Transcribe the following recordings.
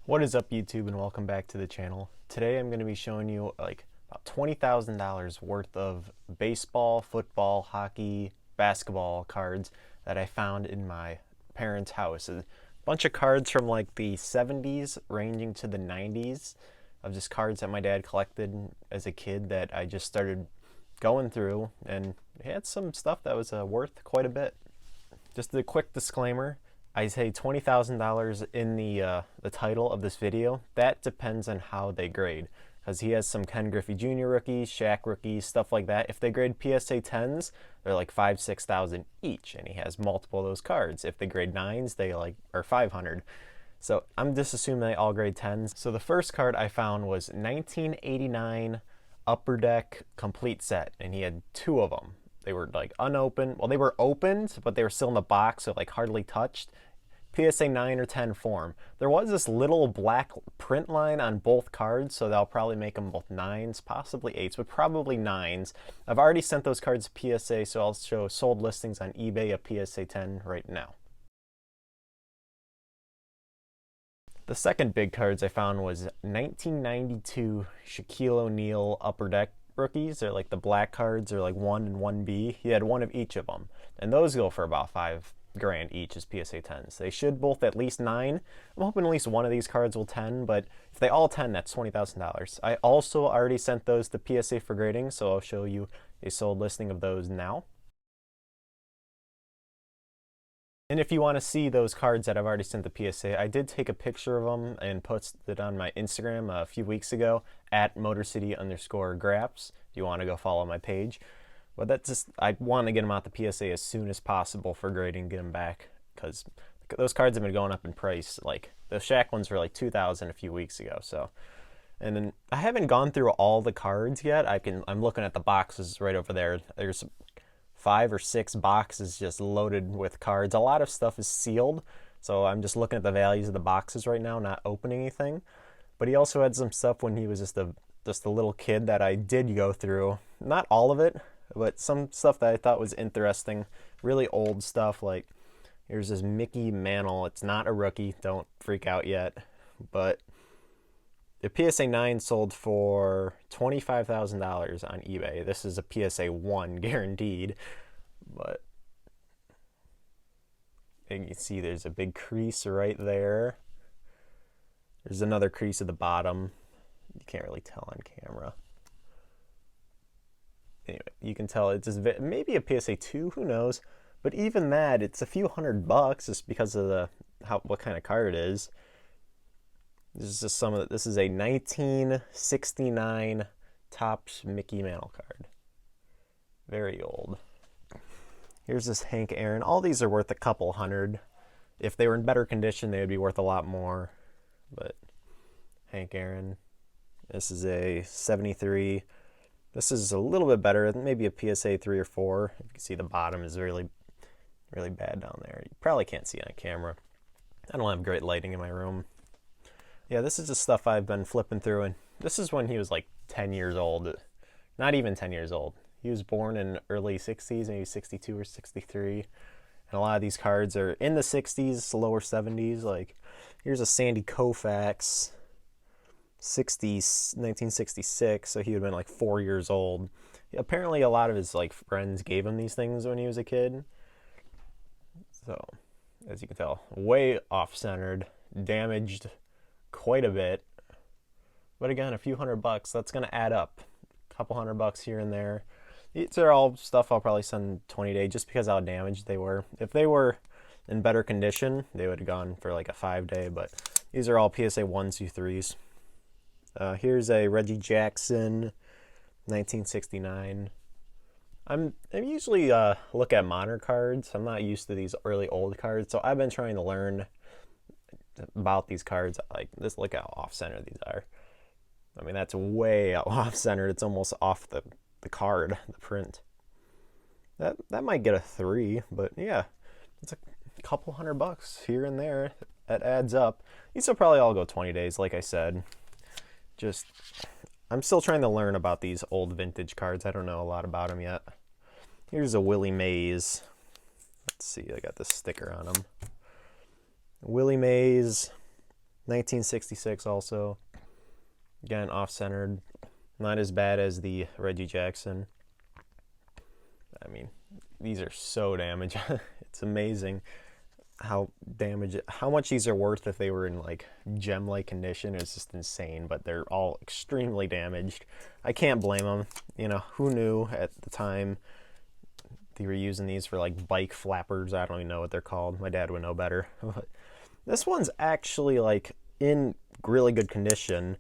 What is up, YouTube, and welcome back to the channel. Today I'm going to be showing you like about $20,000 worth of baseball, football, hockey, basketball cards that I found in my parents' house. A bunch of cards from like the 70s ranging to the 90s of just cards that my dad collected as a kid that I just started going through, and he had some stuff that was worth quite a bit. Just a quick disclaimer, I say $20,000 in the title of this video. That depends on how they grade, because he has some Ken Griffey Jr. rookies, Shaq rookies, stuff like that. If they grade PSA 10s, they're like $5,000-6,000 each, and he has multiple of those cards. If they grade 9s, they are 500. So I'm just assuming they all grade 10s. So the first card I found was 1989 Upper Deck complete set, and he had two of them. They were like unopened. Well, they were opened, but they were still in the box, so like hardly touched. PSA 9 or 10 form. There was this little black print line on both cards, so they'll probably make them both 9s, possibly 8s, but probably 9s. I've already sent those cards to PSA, so I'll show sold listings on eBay of PSA 10 right now. The second big cards I found was 1992 Shaquille O'Neal Upper Deck rookies. They're like the black cards, they're like 1 and 1B. He had one of each of them, and those go for about $5 grand each as PSA 10s. They should both at least 9. I'm hoping at least one of these cards will 10, but if they all 10, that's $20,000. I also already sent those to PSA for grading, so I'll show you a sold listing of those now. And if you want to see those cards that I've already sent to PSA, I did take a picture of them and posted it on my Instagram a few weeks ago at MotorCity_Graps. If you want to go follow my page. But that's just, I want to get them out the PSA as soon as possible for grading, get them back, because those cards have been going up in price. Like the Shaq ones were like $2,000 a few weeks ago. So, and then I haven't gone through all the cards yet. I'm looking at the boxes right over there. There's 5 or 6 boxes just loaded with cards. A lot of stuff is sealed, so I'm just looking at the values of the boxes right now, not opening anything. But he also had some stuff when he was just a little kid that I did go through. Not all of it, but some stuff that I thought was interesting. Really old stuff, like here's this Mickey Mantle. It's not a rookie, don't freak out yet. But the PSA 9 sold for $25,000 on eBay. This is a PSA 1 guaranteed, but you can see there's a big crease right there. There's another crease at the bottom. You can't really tell on camera. Anyway, you can tell it's just maybe a PSA 2, who knows? But even that, it's a few $100 just because of what kind of card it is. This is just this is a 1969 Topps Mickey Mantle card. Very old. Here's this Hank Aaron. All these are worth a couple hundred. If they were in better condition, they would be worth a lot more. But Hank Aaron. This is a 73. This is a little bit better, maybe a PSA 3 or 4. You can see the bottom is really, really bad down there. You probably can't see it on camera. I don't have great lighting in my room. Yeah, this is just stuff I've been flipping through, and this is when he was like 10 years old. Not even 10 years old. He was born in early 60s, maybe 62 or 63. And a lot of these cards are in the 60s, lower 70s. Like, here's a Sandy Koufax, 1966, so he would have been like 4 years old. Apparently a lot of his like friends gave him these things when he was a kid. So, as you can tell, way off-centered, damaged quite a bit, but again, a few $100, that's going to add up. A couple $100 here and there. These are all stuff I'll probably send 20-day just because how damaged they were. If they were in better condition, they would have gone for like a 5-day, but these are all PSA 1s through 3s. Here's a Reggie Jackson 1969. I usually look at modern cards. I'm not used to these early old cards, so I've been trying to learn about these cards. Like this, look how off-center these are. I mean, that's way off-centered. It's almost off the card, the print. That might get a 3, but yeah, it's a couple $100 here and there. That adds up. These will probably all go 20 days, like I said. Just, I'm still trying to learn about these old vintage cards. I don't know a lot about them yet. Here's a Willie Mays. Let's see, I got this sticker on them. Willie Mays, 1966 also. Again, off-centered. Not as bad as the Reggie Jackson. I mean, these are so damaged. It's amazing how much these are worth if they were in like gem-like condition. It's just insane, but they're all extremely damaged. I can't blame them. You know, who knew at the time they were using these for like bike flappers? I don't even know what they're called. My dad would know better. This one's actually like in really good condition.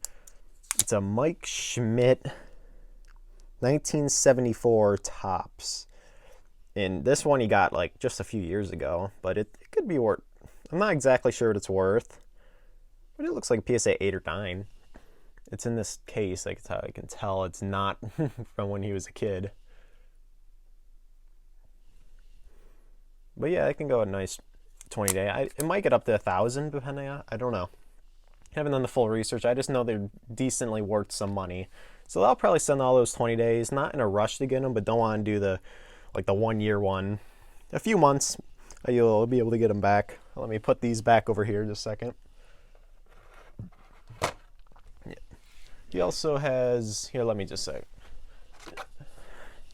It's a Mike Schmidt 1974 Topps. And this one he got like just a few years ago, but it could be worth, I'm not exactly sure what it's worth, but it looks like a PSA 8 or 9. It's in this case, like that's how I can tell it's not from when he was a kid. But yeah, it can go a nice 20 day. It might get up to 1,000 depending on, I don't know. I haven't done the full research. I just know they're decently worth some money. So I'll probably send all those 20 days. Not in a rush to get them, but don't want to do the 1 year one. A few months, you'll be able to get them back. Let me put these back over here just a second. Yeah. He also has, here, let me just say.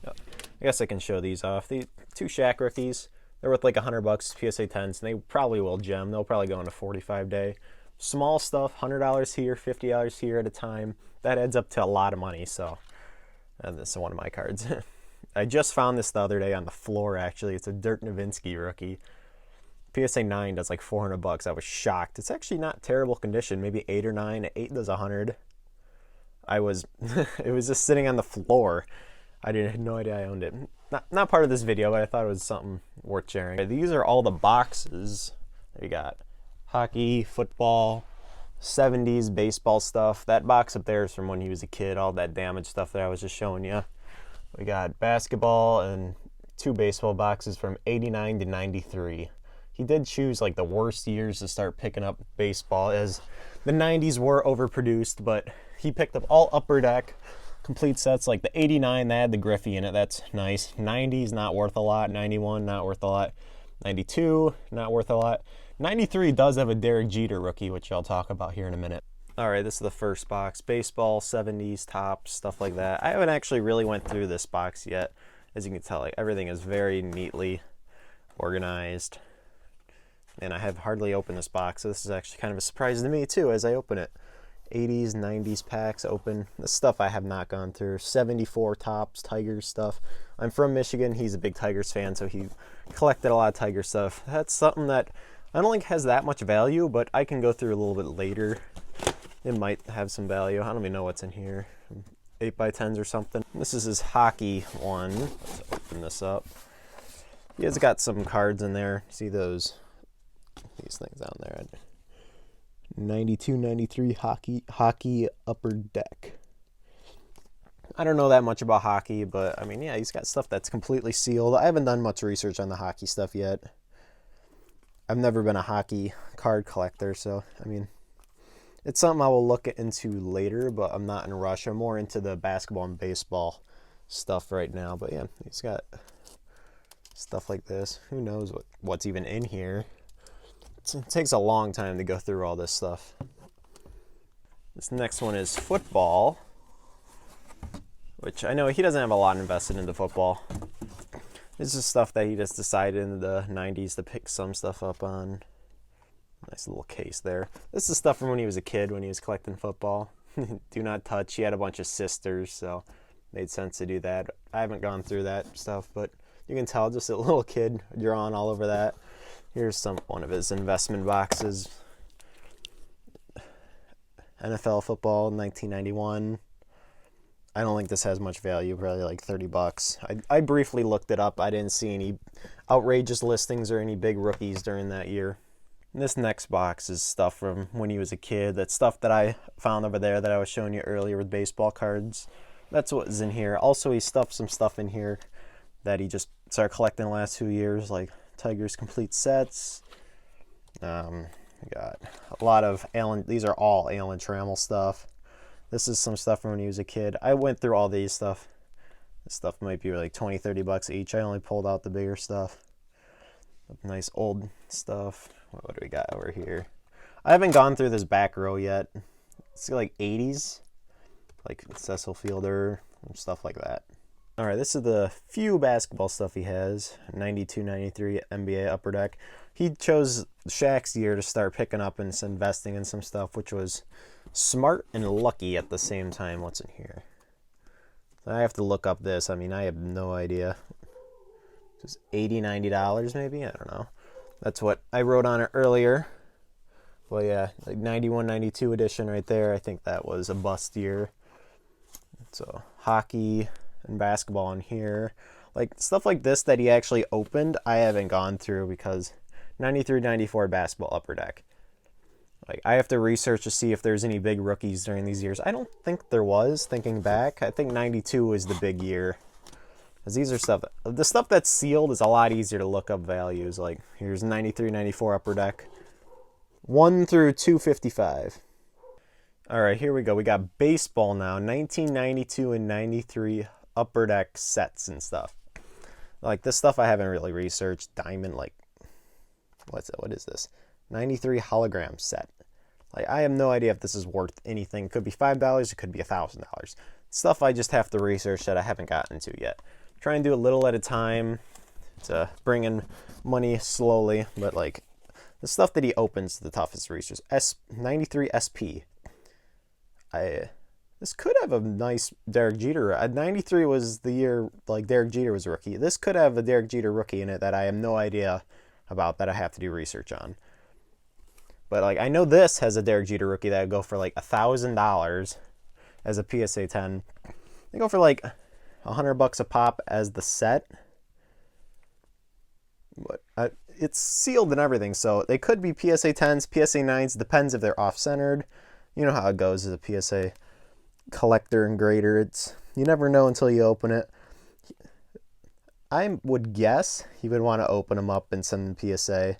I guess I can show these off. The 2 Shaq rookies, they're worth like $100 PSA 10s, and they probably will gem. They'll probably go on a 45 day. Small stuff, $100 here, $50 here at a time. That adds up to a lot of money. So, and this is one of my cards. I just found this the other day on the floor, actually. It's a Dirk Nowitzki rookie. PSA 9 does like $400. I was shocked. It's actually not terrible condition. Maybe 8 or 9. 8 does 100. It was just sitting on the floor. I had no idea I owned it. Not part of this video, but I thought it was something worth sharing. These are all the boxes. There you got hockey, football, 70s baseball stuff. That box up there is from when he was a kid, all that damaged stuff that I was just showing you. We got basketball and 2 baseball boxes from 89 to 93. He did choose like the worst years to start picking up baseball, as the 90s were overproduced, but he picked up all Upper Deck complete sets. Like the 89, that had the Griffey in it. That's nice. 90s, not worth a lot. 91, not worth a lot. 92, not worth a lot. 93 does have a Derek Jeter rookie, which I'll talk about here in a minute. All right, this is the first box. Baseball, 70s, Topps, stuff like that. I haven't actually really went through this box yet. As you can tell, like everything is very neatly organized. And I have hardly opened this box, so this is actually kind of a surprise to me too as I open it. 80s, 90s packs open. The stuff I have not gone through. 74 Topps, Tigers stuff. I'm from Michigan. He's a big Tigers fan, so he collected a lot of Tiger stuff. That's something that I don't think has that much value, but I can go through a little bit later. It might have some value. I don't even know what's in here. 8x10s or something. This is his hockey one. Let's open this up. He has got some cards in there. See these things down there. 92, 93 hockey Upper Deck. I don't know that much about hockey, but I mean, yeah, he's got stuff that's completely sealed. I haven't done much research on the hockey stuff yet. I've never been a hockey card collector, so I mean, it's something I will look into later, but I'm not in a rush. I'm more into the basketball and baseball stuff right now. But yeah, he's got stuff like this. Who knows what's even in here? It takes a long time to go through all this stuff. This next one is football, which I know he doesn't have a lot invested into football. This is stuff that he just decided in the 90s to pick some stuff up on. Nice little case there. This is stuff from when he was a kid, when he was collecting football. Do not touch. He had a bunch of sisters, so it made sense to do that. I haven't gone through that stuff, but you can tell just a little kid drawing all over that. Here's one of his investment boxes. NFL football, 1991. I don't think this has much value, probably like $30. I briefly looked it up. I didn't see any outrageous listings or any big rookies during that year. And this next box is stuff from when he was a kid. That's stuff that I found over there that I was showing you earlier with baseball cards. That's what's in here. Also, he stuffed some stuff in here that he just started collecting the last 2 years, like Tigers complete sets. We got a lot of these are all Alan Trammell stuff. This is some stuff from when he was a kid. I went through all these stuff. This stuff might be like $20-$30 each. I only pulled out the bigger stuff. Nice old stuff. What do we got over here? I haven't gone through this back row yet. It's like 80s, like Cecil Fielder and stuff like that. All right, this is the few basketball stuff he has. 92, 93 NBA Upper Deck. He chose Shaq's year to start picking up and investing in some stuff, which was smart and lucky at the same time. What's in here? I have to look up this. I mean, I have no idea. Just $80, $90 maybe? I don't know. That's what I wrote on it earlier. Well, yeah, like 91, 92 edition right there. I think that was a bust year. So hockey and basketball in here. Like stuff like this that he actually opened, I haven't gone through because 93, 94 basketball Upper Deck. Like I have to research to see if there's any big rookies during these years. I don't think there was, thinking back. I think 92 was the big year. Because these are the stuff that's sealed is a lot easier to look up values. Like here's 93, 94 Upper Deck. 1 through 255. All right, here we go. We got baseball now. 1992 and 93 Upper Deck sets and stuff. Like this stuff I haven't really researched. Diamond, like, what is this? 93 hologram set. Like I have no idea if this is worth anything. It could be $5, it could be $1,000. Stuff I just have to research that I haven't gotten to yet. Try and do a little at a time to bring in money slowly, but like the stuff that he opens the toughest research. 93 SP. This could have a nice Derek Jeter. 93 was the year like Derek Jeter was a rookie. This could have a Derek Jeter rookie in it that I have no idea about, that I have to do research on. But like I know this has a Derek Jeter rookie that would go for like $1,000 as a PSA 10. They go for like $100 a pop as the set. But it's sealed and everything, so they could be PSA 10s, PSA 9s, depends if they're off-centered. You know how it goes as a PSA collector and grader. You never know until you open it. I would guess he would want to open them up and send them PSA,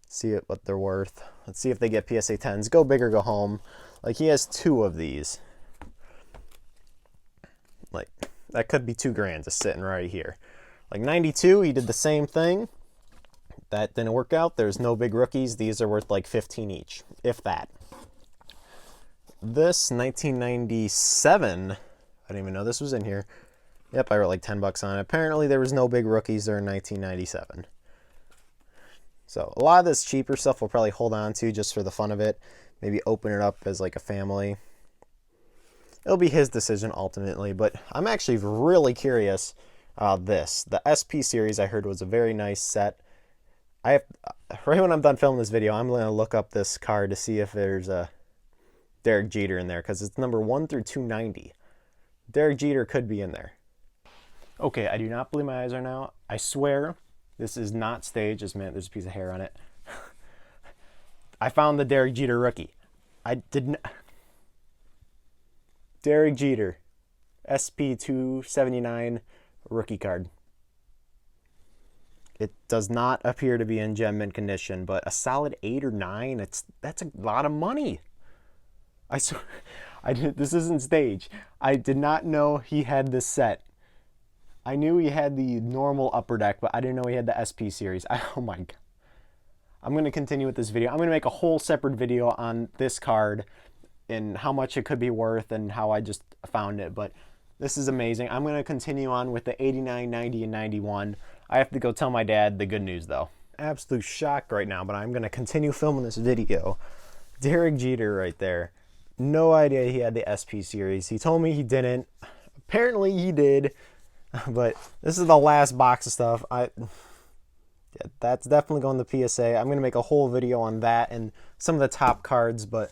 see what they're worth. Let's see if they get PSA 10s. Go big or go home. Like he has 2 of these. Like that could be $2,000 just sitting right here. Like 92, he did the same thing. That didn't work out. There's no big rookies. These are worth like 15 each, if that. This 1997, I didn't even know this was in here. Yep, I wrote like $10 on it. Apparently there was no big rookies there in 1997. So a lot of this cheaper stuff we'll probably hold on to just for the fun of it. Maybe open it up as like a family. It'll be his decision ultimately, but I'm actually really curious about this. The SP series I heard was a very nice set. Right when I'm done filming this video, I'm going to look up this card to see if there's a Derek Jeter in there, because it's number 1 through 290. Derek Jeter could be in there. Okay, I do not believe my eyes right now. I swear this is not staged. Just a minute, there's a piece of hair on it. I found the Derek Jeter rookie. I didn't. Derek Jeter, SP 279 rookie card. It does not appear to be in gem mint condition, but a solid 8 or 9. That's a lot of money. This isn't staged. I did not know he had this set. I knew he had the normal Upper Deck, but I didn't know he had the SP series. Oh my God. I'm going to continue with this video. I'm going to make a whole separate video on this card and how much it could be worth and how I just found it. But this is amazing. I'm going to continue on with the 89, 90, and 91. I have to go tell my dad the good news, though. Absolute shock right now, but I'm going to continue filming this video. Derek Jeter right there. No idea he had the SP series. He told me he didn't. Apparently he did. But this is the last box of stuff. Yeah, that's definitely going to PSA. I'm going to make a whole video on that and some of the top cards, but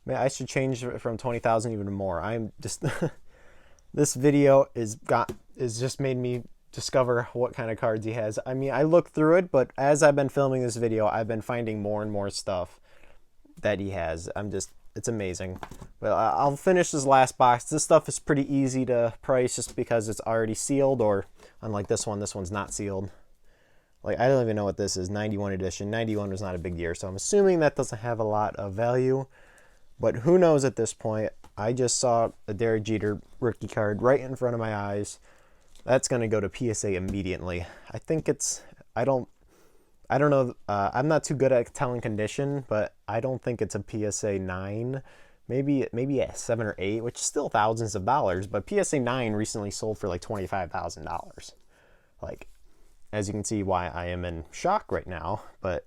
man, I should change it from 20,000 even more. I'm just this video is just made me discover what kind of cards he has. I mean, I looked through it, but as I've been filming this video, I've been finding more and more stuff that he has. It's amazing. But I'll finish this last box. This stuff is pretty easy to price just because it's already sealed, or unlike this one's not sealed. Like, I don't even know what this is, 91 edition. 91 was not a big year, so I'm assuming that doesn't have a lot of value. But who knows at this point? I just saw a Derek Jeter rookie card right in front of my eyes. That's going to go to PSA immediately. I think I don't know. I'm not too good at telling condition, but I don't think it's a PSA 9. Maybe a 7 or 8, which is still thousands of dollars. But PSA 9 recently sold for like $25,000. Like, as you can see, why I am in shock right now. But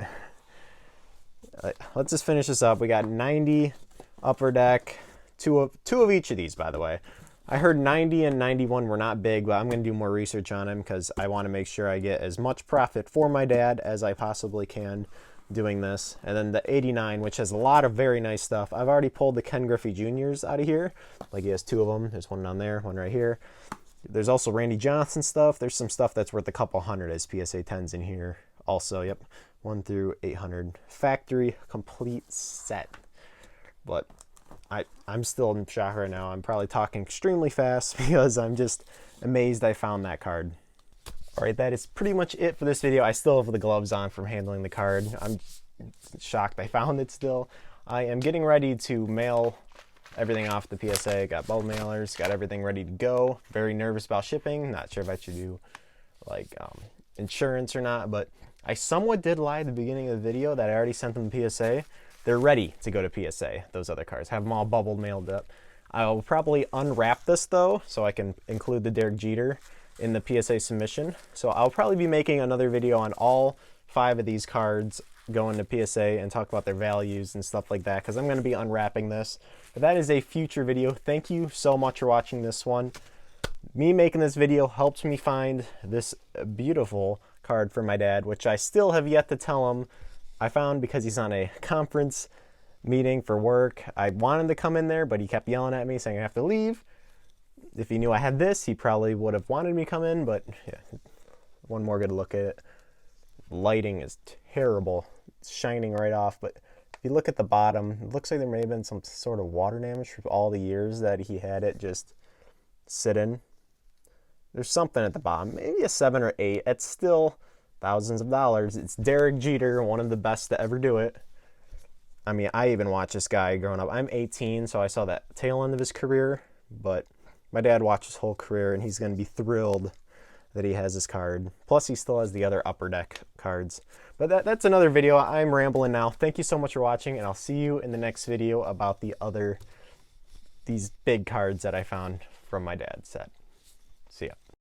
let's just finish this up. We got 90 Upper Deck, two of each of these, by the way. I heard 90 and 91 were not big, but I'm going to do more research on them because I want to make sure I get as much profit for my dad as I possibly can doing this. And then the 89, which has a lot of very nice stuff. I've already pulled the Ken Griffey Jr.'s out of here. Like, he has 2 of them. There's one down there, one right here. There's also Randy Johnson stuff. There's some stuff that's worth a couple hundred as PSA 10s in here. Also, yep, 1 through 800. Factory complete set. But I'm still in shock right now. I'm probably talking extremely fast because I'm just amazed I found that card. All right, that is pretty much it for this video. I still have the gloves on from handling the card. I'm shocked I found it still. I am getting ready to mail everything off the PSA. Got bulk mailers, got everything ready to go. Very nervous about shipping. Not sure if I should do like insurance or not, but I somewhat did lie at the beginning of the video that I already sent them the PSA. They're ready to go to PSA, those other cards. Have them all bubbled, mailed up. I'll probably unwrap this though, so I can include the Derek Jeter in the PSA submission. So I'll probably be making another video on all 5 of these cards going to PSA and talk about their values and stuff like that, because I'm going to be unwrapping this. But that is a future video. Thank you so much for watching this one. Me making this video helped me find this beautiful card for my dad, which I still have yet to tell him I found because he's on a conference meeting for work. I wanted to come in there, but he kept yelling at me saying I have to leave. If he knew I had this, he probably would have wanted me to come in, but yeah, one more good look at it. Lighting is terrible. It's shining right off, but if you look at the bottom, it looks like there may have been some sort of water damage for all the years that he had it just sitting. There's something at the bottom, maybe a 7 or 8. It's still thousands of dollars. It's Derek Jeter, one of the best to ever do it. I mean, I even watched this guy growing up. I'm 18, so I saw that tail end of his career, but my dad watched his whole career, and he's going to be thrilled that he has this card. Plus, he still has the other Upper Deck cards. But that's another video. I'm rambling now. Thank you so much for watching, and I'll see you in the next video about these big cards that I found from my dad's set. See ya.